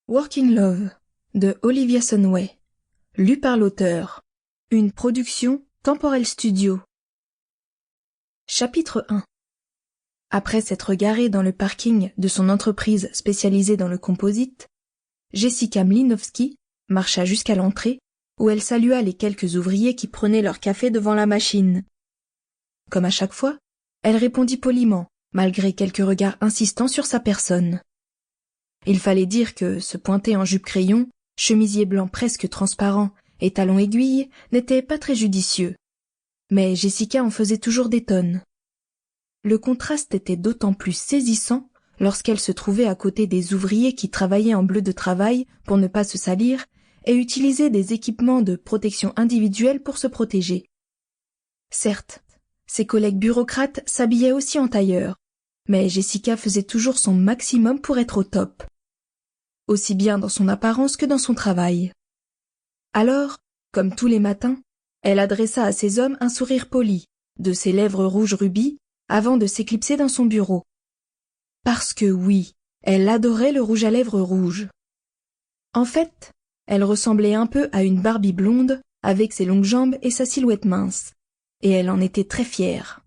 Working Love de Olivia Sonway, lu par l'auteur. Une production Temporel Studio. Chapitre 1. Après s'être garée dans le parking de son entreprise spécialisée dans le composite, Jessica Mlinowski marcha jusqu'à l'entrée où elle salua les quelques ouvriers qui prenaient leur café devant la machine. Comme à chaque fois, elle répondit poliment, malgré quelques regards insistants sur sa personne. Il fallait dire que se pointer en jupe-crayon, chemisier blanc presque transparent et talons aiguilles n'était pas très judicieux. Mais Jessica en faisait toujours des tonnes. Le contraste était d'autant plus saisissant lorsqu'elle se trouvait à côté des ouvriers qui travaillaient en bleu de travail pour ne pas se salir et utilisaient des équipements de protection individuelle pour se protéger. Certes, ses collègues bureaucrates s'habillaient aussi en tailleur, mais Jessica faisait toujours son maximum pour être au top, aussi bien dans son apparence que dans son travail. Alors, comme tous les matins, elle adressa à ces hommes un sourire poli, de ses lèvres rouges rubis, avant de s'éclipser dans son bureau. Parce que oui, elle adorait le rouge à lèvres rouge. En fait, elle ressemblait un peu à une Barbie blonde, avec ses longues jambes et sa silhouette mince, et elle en était très fière.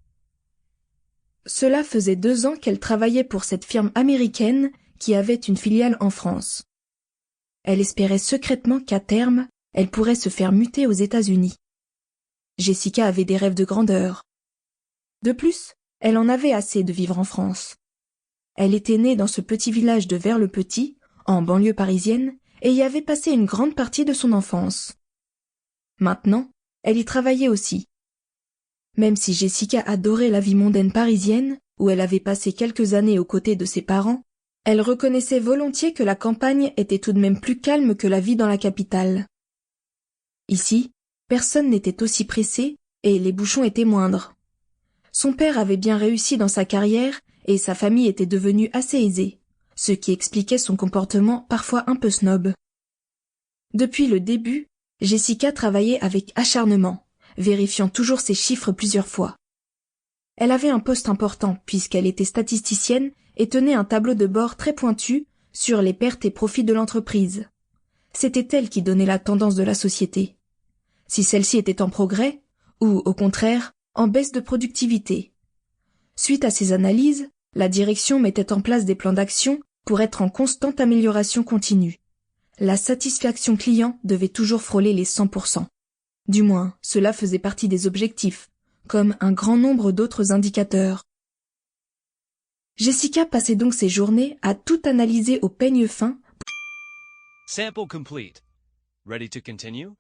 Cela faisait 2 ans qu'elle travaillait pour cette firme américaine qui avait une filiale en France. Elle espérait secrètement qu'à terme, elle pourrait se faire muter aux États-Unis. Jessica avait des rêves de grandeur. De plus, elle en avait assez de vivre en France. Elle était née dans ce petit village de Vers-le-Petit, en banlieue parisienne, et y avait passé une grande partie de son enfance. Maintenant, elle y travaillait aussi. Même si Jessica adorait la vie mondaine parisienne, où elle avait passé quelques années aux côtés de ses parents, elle reconnaissait volontiers que la campagne était tout de même plus calme que la vie dans la capitale. Ici, personne n'était aussi pressé et les bouchons étaient moindres. Son père avait bien réussi dans sa carrière et sa famille était devenue assez aisée, ce qui expliquait son comportement parfois un peu snob. Depuis le début, Jessica travaillait avec acharnement, vérifiant toujours ses chiffres plusieurs fois. Elle avait un poste important puisqu'elle était statisticienne et tenait un tableau de bord très pointu sur les pertes et profits de l'entreprise. C'était elle qui donnait la tendance de la société. Si celle-ci était en progrès, ou au contraire, en baisse de productivité. Suite à ces analyses, la direction mettait en place des plans d'action pour être en constante amélioration continue. La satisfaction client devait toujours frôler les 100%. Du moins, cela faisait partie des objectifs, comme un grand nombre d'autres indicateurs. Jessica passait donc ses journées à tout analyser au peigne fin. Sample complete. Ready to continue?